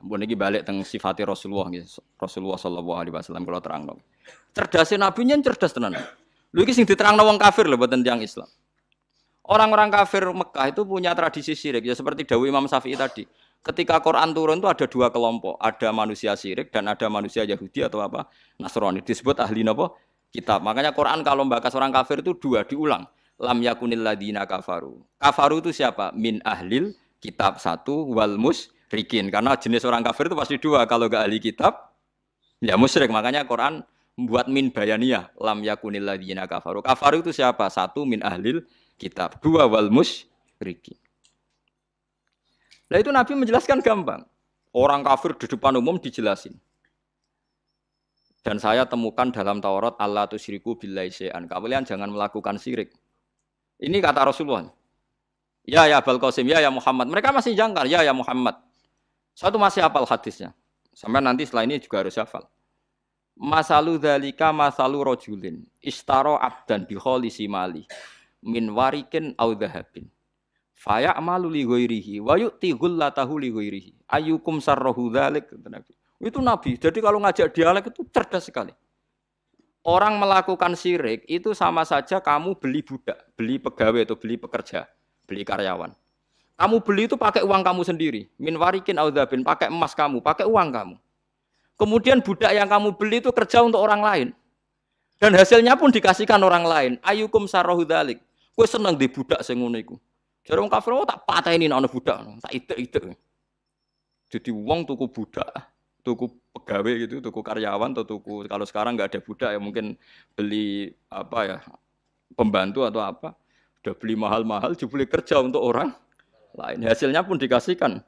Mbon iki balik teng sifate Rasulullah nggih. Rasulullah sallallahu alaihi wasallam kula terangno. Cerdase nabi nyen cerdas tenan. Lho iki sing diterangno wong kafir lho mboten tiyang Islam. Orang-orang kafir Mekah itu punya tradisi syirik ya seperti dawuh Imam Syafi'i tadi. Ketika Quran turun itu ada dua kelompok, ada manusia syirik dan ada manusia Yahudi atau apa Nasrani. Disebut ahli napa? Kitab. Makanya Quran kalau membahas orang kafir itu dua diulang. Lam yakunil ladina kafaru. Kafaru itu siapa? Min ahlil kitab satu wal musyrikin. Karena jenis orang kafir itu pasti dua. Kalau enggak ahli kitab, ya musyrik. Makanya Quran membuat min bayaniyah. Lam yakunil ladina kafaru. Kafaru itu siapa? Satu min ahlil kitab. Dua wal musyrikin. Nah itu Nabi menjelaskan gampang. Orang kafir di depan umum dijelasin. Dan saya temukan dalam Taurat Allah tusyriku billahi syai'an. Kalian jangan melakukan syirik. Ini kata Rasulullah. Ya Abul Qasim, ya Muhammad. Mereka masih jangkar, ya Muhammad. Satu masih hafal hadisnya. Sampai nanti setelah ini juga harus hafal. Masalu dzalika masalu rajulin ishtara abdan bi khalisi mali min warikin aw dhahabin. Faya amalu li ghairihi wa yu'ti ghullatahu li ghairihi. Ayyukum sarrahu dzalik. Itu Nabi. Jadi kalau ngajak dialek itu cerdas sekali. Orang melakukan syirik itu sama saja kamu beli budak, beli pegawai atau beli pekerja, beli karyawan. Kamu beli itu pakai uang kamu sendiri. Min warikin audzabin, pakai emas kamu, pakai uang kamu. Kemudian budak yang kamu beli itu kerja untuk orang lain. Dan hasilnya pun dikasihkan orang lain. Ayyukum sarrahu dzalik. Kowe seneng di budak sing ngono iku. Jare wong kafir tak pateni nek ana budak, tak idek-idek. Jadi wong tuku budak, tuku pegawai gitu, tuku karyawan atau tuku kalau sekarang nggak ada budak ya mungkin beli apa ya pembantu atau apa, udah beli mahal-mahal, dibeli kerja untuk orang lain. Hasilnya pun dikasihkan.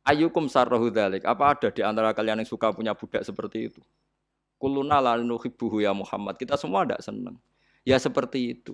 Ayyukum sarrahu dzalik. Apa ada di antara kalian yang suka punya budak seperti itu? Kulluna la nuhibbuhu ya Muhammad. Kita semua tidak senang. Ya seperti itu.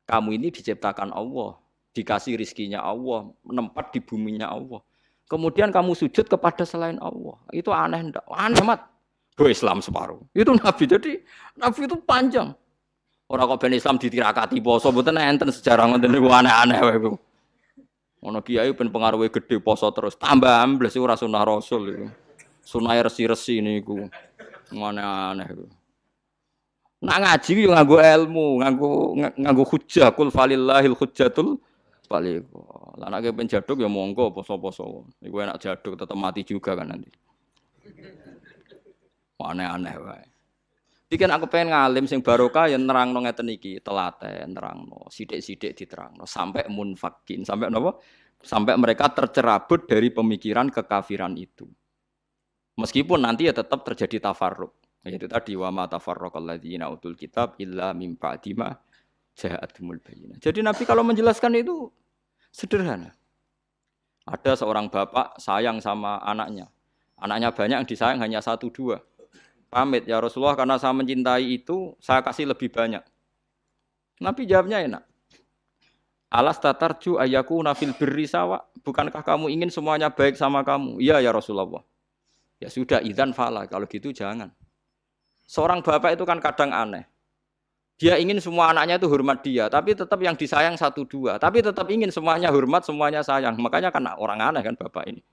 Kamu ini diciptakan Allah, dikasih rizkinya Allah, menempat di buminya Allah. Kemudian kamu sujud kepada selain Allah. Itu aneh enggak? Aneh mat. Do Islam separuh. Itu Nabi. Jadi Nabi itu panjang. Orang kok ben Islam ditirakati poso mboten enten sejarah ngoten niku aneh-aneh wae iku. Ono kiai ben pengaruhe gede poso terus tambah ambles ora sunah Rasul iku. Sunah resi-resi niku. Aneh-aneh iku. Nak ngaji yo nganggo ilmu, nganggo hujjah kul falillahil hujjatul baligh. Lah nek ben jaduk ya monggo poso-poso. Iku enak jaduk tetep mati juga kan nanti. Aneh-aneh wae. Iki aku pengen ngalim sing barokah ya nerangno ngeten iki, telaten nerangno, sithik-sithik diterangno sampai munfakin, sampai napa? Sampai mereka tercerabut dari pemikiran kekafiran itu. Meskipun nanti ya tetap terjadi tafarruq. Yaitu tadi wa ma tafarraqal ladzina utul kitab illa mim ba'di ma ja'atumul bayyinah. Jadi Nabi kalau menjelaskan itu sederhana. Ada seorang bapak sayang sama anaknya. Anaknya banyak yang disayang hanya 1 2. Pamit ya Rasulullah karena saya mencintai itu saya kasih lebih banyak. Nabi jawabnya enak. Alas tatarju ayyakuna fil birri sawa. Bukankah kamu ingin semuanya baik sama kamu? Iya ya Rasulullah. Ya sudah idzan fala kalau gitu jangan. Seorang bapak itu kan kadang aneh. Dia ingin semua anaknya itu hormat dia, tapi tetap yang disayang 1 2. Tapi tetap ingin semuanya hormat, semuanya sayang. Makanya kan orang aneh kan bapak ini.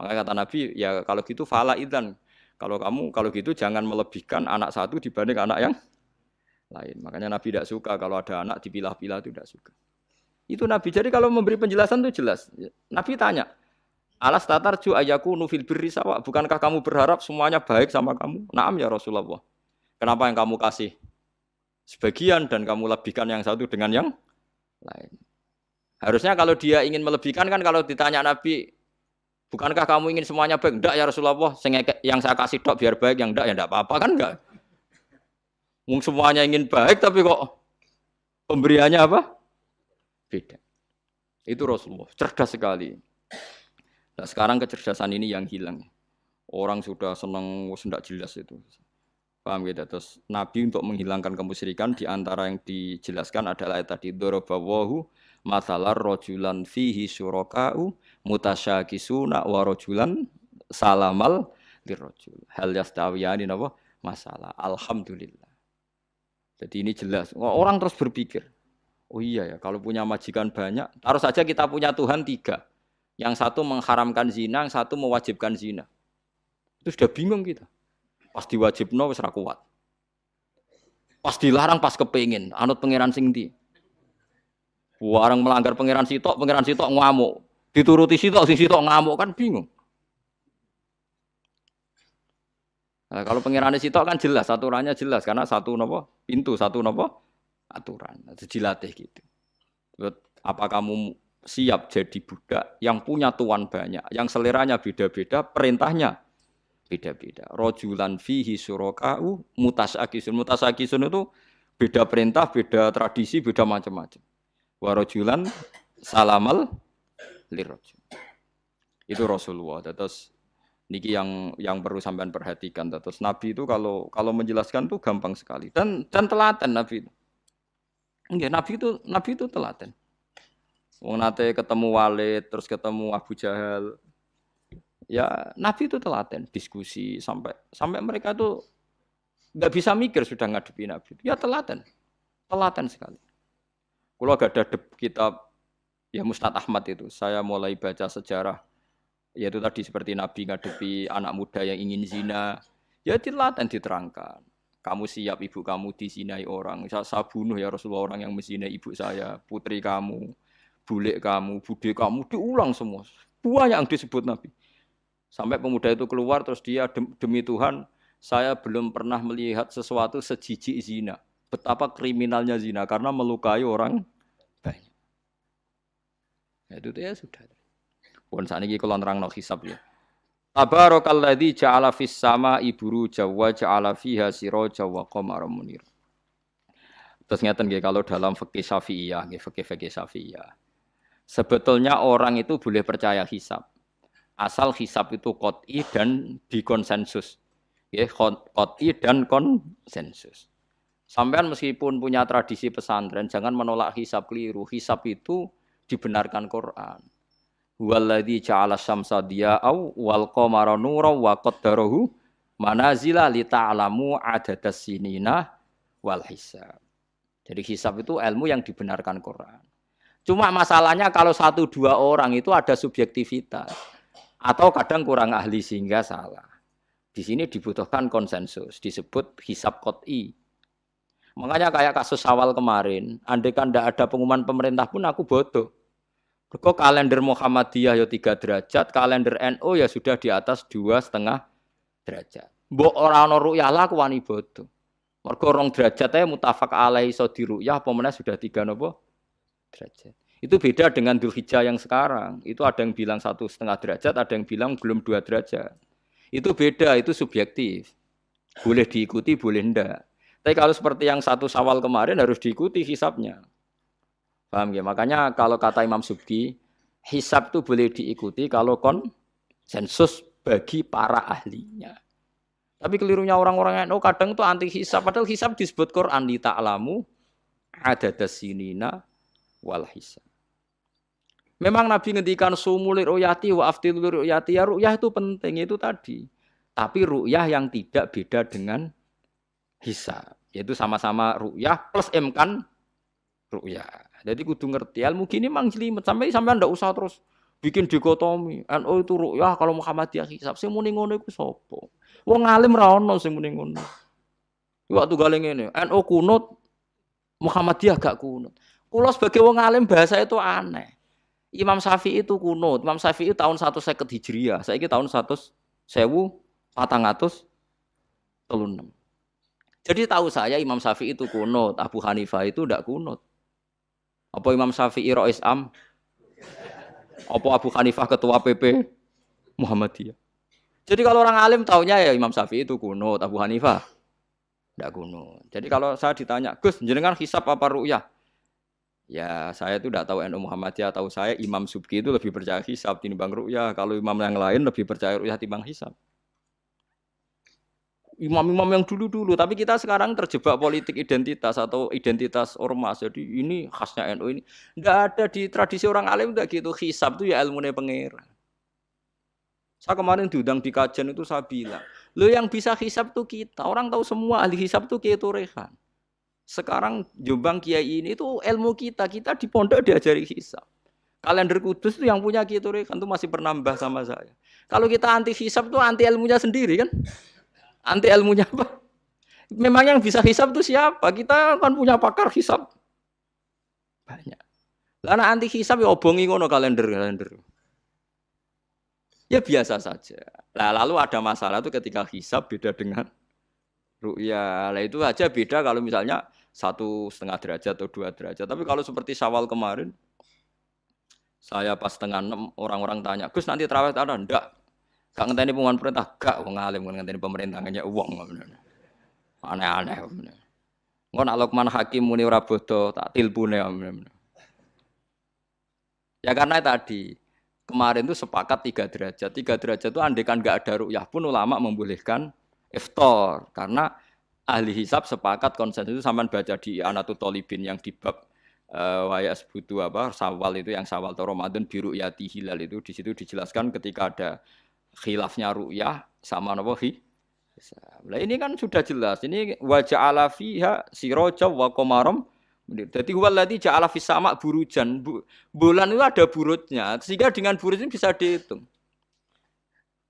Makanya kata Nabi, ya kalau gitu fala idzan. Kalau gitu jangan melebihkan anak satu dibanding anak yang lain. Makanya Nabi tidak suka kalau ada anak dipilah-pilah itu tidak suka. Itu Nabi. Jadi kalau memberi penjelasan itu jelas. Nabi tanya, alas tatarju ayyakunu fil birri sawa. Bukankah kamu berharap semuanya baik sama kamu? Naam ya Rasulullah. Kenapa yang kamu kasih sebagian dan kamu lebihkan yang satu dengan yang lain? Harusnya kalau dia ingin melebihkan kan kalau ditanya Nabi, bukankah kamu ingin semuanya baik? Enggak ya Rasulullah, yang saya kasih dok biar baik, yang enggak ya enggak apa-apa kan enggak. Semuanya ingin baik tapi kok pemberiannya apa? Beda. Itu Rasulullah, cerdas sekali. Nah, sekarang kecerdasan ini yang hilang. Orang sudah senang, sudah jelas itu. Paham gitu? Terus Nabi untuk menghilangkan kemusyrikan di antara yang dijelaskan adalah tadi dorobawahu masalah rojulan fihi syuraka'u mutasyakisuna wa rojulan salamal lirrojul. Hal yastawiyani napa? Masalah. Alhamdulillah. Jadi ini jelas. Orang terus berpikir, oh iya ya kalau punya majikan banyak, harus saja kita punya Tuhan 3. Yang satu mengharamkan zina, yang satu mewajibkan zina. Itu sudah bingung kita. Pas diwajibno wis ra kuat. Pas dilarang pas kepengin, anut pangeran sing ndi. Warang melanggar pangeran sitok ngamuk. Dituruti sitok sing sitok ngamuk kan bingung. Nah, kalau pangeran sitok kan jelas, aturannya jelas karena satu napa? Pintu, satu napa? Aturan. Itu dilatih gitu. Apa kamu siap jadi budak yang punya tuan banyak, yang seleranya beda-beda, perintahnya beda-beda. Rojulan fihi suraka'u mutasakisun. Mutasakisun itu beda perintah, beda tradisi, beda macam-macam. Wa rojulan salamal lirrajul. Itu Rasulullah. Terus niki yang perlu sampean perhatikan. Terus Nabi itu kalau menjelaskan tuh gampang sekali dan telaten Nabi itu. Enggak, Nabi itu telaten. Wong nate ketemu Walid, terus ketemu Abu Jahal. Ya, Nabi itu telaten, diskusi sampai mereka tuh nggak bisa mikir sudah ngadepi Nabi. Ya telaten sekali. Kalau gak ada kitab ya Musnad Ahmad itu, saya mulai baca sejarah, yaitu tadi seperti Nabi ngadepi anak muda yang ingin zina, ya telaten diterangkan. Kamu siap ibu kamu dizinai orang, saya bunuh ya Rasulullah orang yang menzinai ibu saya, putri kamu, bulik kamu, bude kamu, diulang semua. Banyak yang disebut Nabi. Sampai pemuda itu keluar terus dia demi Tuhan, saya belum pernah melihat sesuatu sejijik zina. Betapa kriminalnya zina karena melukai orang banyak. Itu ya sudah. Pun saat ini kalau nerangno hisab ya. Tabarakalladzi ja'ala fis sama'i buruja wa ja'ala fiha siraja wa qamaran munir. Terus ngeten nggih kalau dalam fikih Syafi'iyah, nggih fikih Syafi'iyah. Sebetulnya orang itu boleh percaya hisab. Asal hisab itu qot'i dan dikonsensus. Nggih, qot'i dan konsensus. Sampean meskipun punya tradisi pesantren, jangan menolak hisab keliru. Hisab itu dibenarkan Quran. Huwallazi ja'ala syamsa diya'au wal qamara nuran wa qaddarahu manazila li ta'lamu adadas sinina wal hisab. Jadi hisab itu ilmu yang dibenarkan Quran. Cuma masalahnya kalau 1-2 orang itu ada subjektivitas atau kadang kurang ahli sehingga salah. Di sini dibutuhkan konsensus, disebut hisab qot'i. Makanya kayak kasus awal kemarin, andai kan tidak ada pengumuman pemerintah pun aku bodoh. Kok kalender Muhammadiyah ya 3 derajat, kalender NU ya sudah di atas 2,5 derajat. Mbok ora ana ru'yah lah aku wani bodoh. Mergo 2 derajat ae mutafaq alaihi iso diruyah apa meneh sudah 3 napa derajat. Itu beda dengan Dzulhijjah yang sekarang. Itu ada yang bilang 1,5 derajat, ada yang bilang belum 2 derajat. Itu beda, itu subjektif. Boleh diikuti, boleh enggak. Tapi kalau seperti yang 1 Syawal kemarin harus diikuti hisabnya. Paham ya? Makanya kalau kata Imam Subki, hisab itu boleh diikuti kalau konsensus bagi para ahlinya. Tapi kelirunya orang-orang yang kadang itu anti hisab. Padahal hisab disebut Quran li ta'lamu adadas sinina wal hisab. Memang Nabi ngendikan sumulir ru'yati wa aftilur ru'yati. Ya ru'yah itu penting, itu tadi. Tapi ru'yah yang tidak beda dengan hisab. Yaitu sama-sama ru'yah plus imkan ru'yah. Jadi kudu ngerti ilmu gini mang jelimet sampai ndak usah terus bikin dikotomi. NU itu ru'yah kalau Muhammadiyah hisab. Sing muni ngono iku sapa? Wong alim ra ono sing muni ngono. Waktu gale ngene, NU kunut Muhammadiyah gak kunut. Kula sebagai wong alim bahasa itu aneh. Imam Syafi'i itu kunut. Imam Syafi'i tahun 150 Hijriah. Saiki tahun 1436. Jadi tahu saya Imam Syafi'i itu kunut, Abu Hanifah itu ndak kunut. Apa Imam Syafi'i Rais Am? Apa Abu Hanifah ketua PP Muhammadiyah? Jadi kalau orang alim taunya ya Imam Syafi'i itu kunut, Abu Hanifah ndak kunut. Jadi kalau saya ditanya, Gus, jenengan hisab apa ru'yah? Ya saya itu tidak tahu NU Muhammadiyah, tahu saya Imam Subki itu lebih percaya hisab timbang ru'yah. Kalau imam yang lain lebih percaya ru'yah timbang hisab. Imam-imam yang dulu-dulu, tapi kita sekarang terjebak politik identitas atau identitas ormas. Jadi ini khasnya NU ini. Tidak ada di tradisi orang alim tidak gitu. Hisab itu ya ilmunya pangeran. Saya kemarin diundang di kajian itu saya bilang, lo yang bisa hisab itu kita. Orang tahu semua ahli hisab itu Kiai Turehan. Sekarang Jombang Kiai ini itu ilmu kita di pondok diajari hisab. Kalender kudus itu yang punya Ki Turekan itu masih penambah sama saya. Kalau kita anti hisab tuh anti ilmunya sendiri kan? Anti ilmunya apa? Memang yang bisa hisab itu siapa? Kita kan punya pakar hisab banyak. Karena anti hisab ya obongi ngono kalender. Ya biasa saja. Nah, lalu ada masalah itu ketika hisab beda dengan ru'ya. Lah itu aja beda kalau misalnya 1,5 derajat atau 2 derajat. Tapi kalau seperti Syawal kemarin, saya pas setengah 6 orang-orang tanya, Gus nanti terawih ada? Enggak. Gak ngenteni pengumuman perintah, gak wong alim ngenteni pemerintah ngene wong. Aneh-aneh. Engko nak Lukman Hakim muni ora bodo tak tilpune. Ya karena tadi kemarin itu sepakat 3 derajat. 3 derajat itu andekan enggak ada ru'yah pun ulama membolehkan iftar karena ahli hisab sepakat konsensus itu sampean baca di Anatut Thalibin yang di bab wayas butuh apa Syawal itu yang Syawal atau Ramadan biru yati hilal itu di situ dijelaskan ketika ada khilafnya ru'yah sama napa hisab. Nah ini kan sudah jelas. Ini wa ja'ala fiha siraja wa qamaram. Jadi waladzi ja'ala fis sama burujan. Bulan itu ada burutnya. Sehingga dengan burut ini bisa dihitung.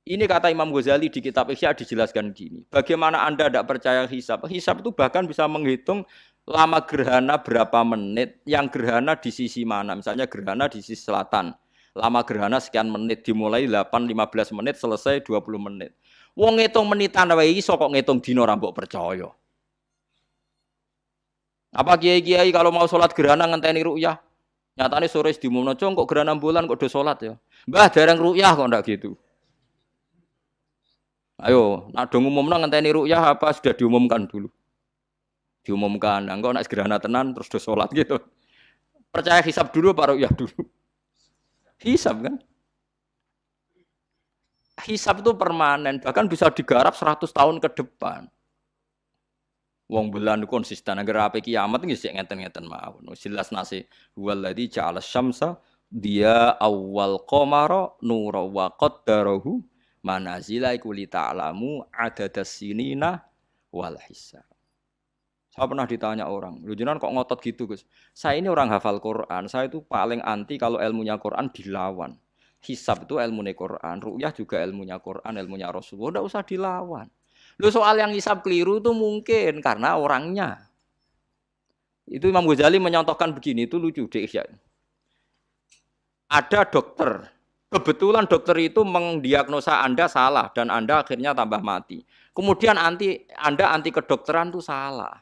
Ini kata Imam Ghazali di kitab Ihya dijelaskan gini. Bagaimana Anda tidak percaya hisab? Hisab itu bahkan bisa menghitung lama gerhana berapa menit, yang gerhana di sisi mana. Misalnya gerhana di sisi selatan. Lama gerhana sekian menit, dimulai 8-15 menit, selesai 20 menit. Wong ngitung menitan wae iso kok ngitung dina ora mbok percaya. Apa kiai-kiai kalau mau sholat gerhana ngenteni ru'yah? Nyatane sore diumumno kok gerhana bulan kok do sholat ya. Mbah dereng ru'yah kok ndak gitu. Ayo, nak do ngumumno ngenteni ru'yah apa sudah diumumkan dulu. Diumumkan, engko nek gerhana tenan terus do sholat gitu. Percaya hisab dulu apa ru'yah dulu? Hisab kan? Hisab itu permanen, bahkan bisa digarap 100 tahun ke depan. Wong bulan konsisten agar ape kiamat nggih sik ngeten-ngeten mawon. Jelas nase waladzi ja'ala syamsa dia awal qamara nura wa qaddarahu manazila iku li ta'lamu adadas sinina wal hisab. Saya pernah ditanya orang, "Lho jenengan kok ngotot gitu, Gus?" Saya ini orang hafal Quran, saya itu paling anti kalau ilmunya Quran dilawan. Hisab itu ilmunya Quran, ru'yah juga ilmunya Quran, ilmunya Rasulullah, enggak usah dilawan. Lu soal yang hisab keliru itu mungkin karena orangnya. Itu Imam Ghazali menyontohkan begini, itu lucu deh ya. Ada dokter, kebetulan dokter itu mendiagnosa Anda salah dan Anda akhirnya tambah mati. Kemudian Anda anti kedokteran itu salah.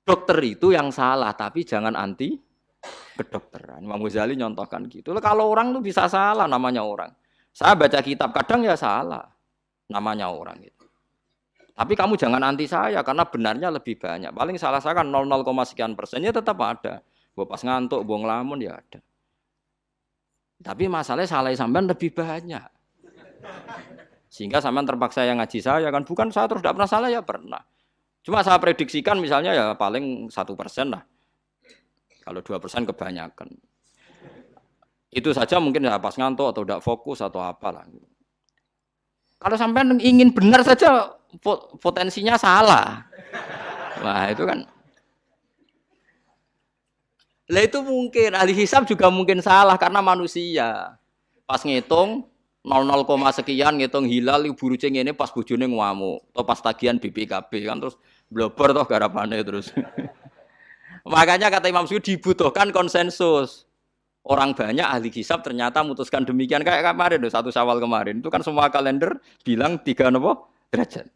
Dokter itu yang salah, tapi jangan anti kedokteran. Imam Ghazali nyontohkan gitu. Kalau orang itu bisa salah, namanya orang. Saya baca kitab kadang ya salah, namanya orang gitu. Tapi kamu jangan anti saya karena benarnya lebih banyak. Paling salah saya kan 0, sekian persennya tetap ada. Gua pas ngantuk, gua ngelamun ya ada. Tapi masalahnya salah sampean lebih banyak. Sehingga sampean terpaksa yang ngaji saya kan bukan saya terus tidak pernah salah ya pernah. Cuma saya prediksikan misalnya ya paling 1% lah. Kalau 2% kebanyakan. Itu saja mungkin ya pas ngantuk atau tidak fokus atau apalah. Kalau sampean ingin benar saja potensinya salah. Wah, itu kan. Lah itu mungkin ahli hisab juga mungkin salah karena manusia. Pas ngitung 0, sekian ngitung hilal buruce ngene pas bojone ngamuk atau pas tagihan BPKB kan terus blober toh garapane terus. Makanya kata Imam Suyuti dibutuhkan konsensus. Orang banyak ahli hisab ternyata memutuskan demikian kayak kemarin 1 Syawal kemarin. Itu kan semua kalender bilang 3 derajat.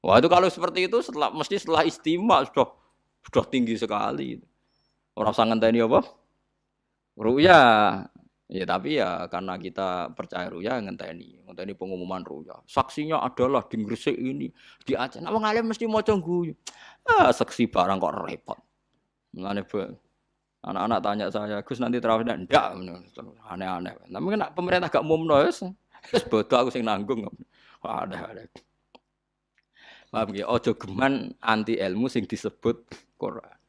Wah itu kalau seperti itu mesti setelah istimewa sudah tinggi sekali. Orang usah ngenteni apa? Ru'ya. Ya tapi ya karena kita percaya ru'ya ngenteni pengumuman ru'ya. Saksinya adalah di Gresik ini, di Aceh. Nah wong alim mesti maca guyu. Saksi barang kok repot. Mulane anak-anak tanya saya, Gus nanti terawih ndak? Aneh-aneh. Tapi kan pemerintah gak umumno wis bodoh aku sing nanggung. Ada. Paham nggih? Aja geman anti ilmu sing disebut Quran.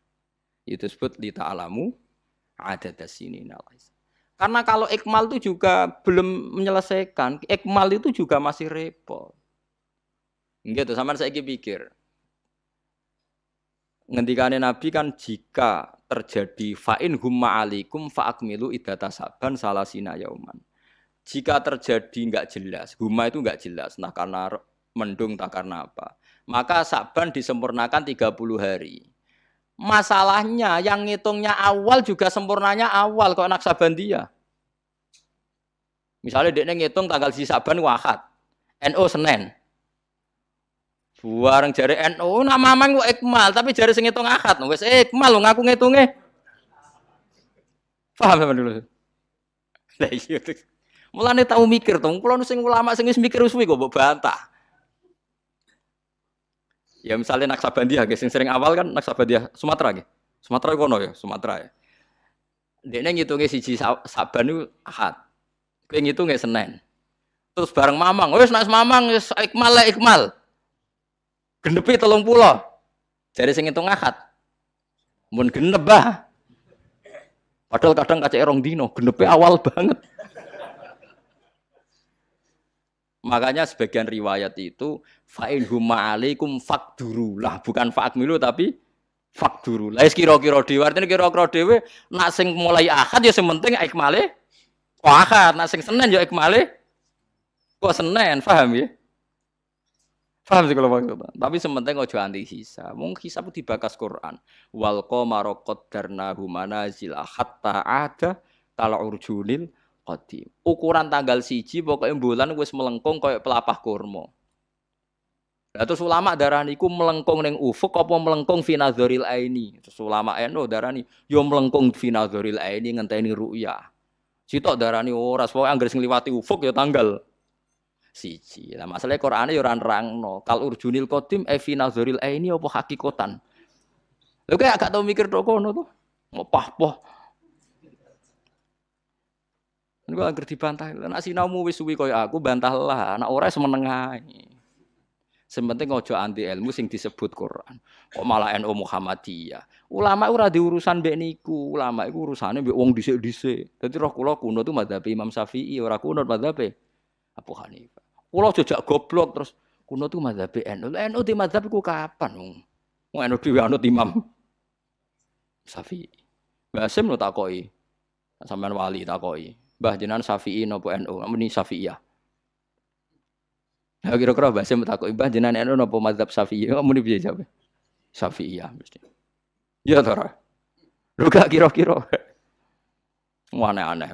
Itu disebut li ta'lamu adadas sinina. Karena kalau ikmal itu juga belum menyelesaikan, ikmal itu juga masih repot. Nggih to, sampean saiki pikir. Ngendikane Nabi kan jika terjadi fa'in humma alikum fa'akmilu iddata saban salasina yauman. Jika terjadi enggak jelas, humma itu enggak jelas, nah karena mendung tak karena apa, maka saban disempurnakan 30 hari. Masalahnya yang ngitungnya awal juga sempurnanya awal kok Naksabandiyah. Misalnya dia ngitung tanggal si Saban Ahad, NU Senin. Bareng jari NU nama mang ikmal, tapi jari sing ngitung Ahad, wis ikmal lo ngaku ngitungnya. Paham sampean dulu? Lah iya. Mulane tau mikir to, kula sing ulama sing wis mikir suwi kok mbok bantah. Ya misalnya Naksabandiyah, sing sering awal kan Naksabandiyah Sumatera nggih. Sumatera kono ya, Sumatera ya. Dekne ngitunge siji Saban itu Ahad. Kowe ngitunge Senin. Terus bareng Mamang, wis nek Mamang wis ikmal le ikmal. Genepi 30. Jare sing ngitung Ahad. Mun genep bah. Padahal kadang kacek rong dino, genepe awal banget. Makanya sebagian riwayat itu fa'in huma alaikum fakduru lah, bukan fa'akmilu tapi fakduru. Lah kira-kira dhewe, artine kira-kira dhewe nak sing mulai Ahad ya sing penting ikmale kok Ahad, nak sing Senin ya ikmale kok Senin, paham ya? Paham sih kalau maksudnya. Tapi sementing ojo anti hisab. Mung hisab dibakas Quran. Wal qamara qaddarnahu manazila hatta ada kala urjunil qadim. Ukuran tanggal 1 pokoke bulan wis melengkung koyo pelapah kurma. Lah terus ulama darani iku melengkung ning ufuk apa melengkung fi nazaril aini. Terus ulama NU darani yo melengkung fi nazaril aini ngenteni ru'yah. Sitok darani ora pokoke anggere sing liwati ufuk ya tanggal 1. Lah masalahe Qur'ane yo ora nerangno. Kal urjunil qadim fi nazaril aini apa hakikatan. Lha kok gak tau mikir tok kono to. Ngopah-poh. Niku anggere dibantah. Nek sinaumu wis suwi koyo aku bantahlah, nek ora semeneng ae. Sementing ojo anti ilmu sing disebut Quran. Kok malah NU Muhammadiyah. Ulama ora diurusan mbek niku. Ulama iku urusane mbek wong dhisik-dhisik. Dadi roh kula kuno tu mazhab Imam Syafi'i, ora kuno mazhab Abu Hanifah. Kula jejak goblok terus kuno tu mazhab NU. NU di mazhab iku kapan? Wong NU dhewe anut Imam Syafi'i. Mbah Sim lo takoki. Sampeyan wali takoki. Mbah jenengan Syafi'i napa NU? Muni Syafi'iyah. Ya kira-kira Mbah Sim takoki, Mbah jenengan NU napa mazhab Syafi'i? Muni piye jawab? Syafi'iyah mesti. Ya to ora. Lho gak kira-kira. Aneh-aneh.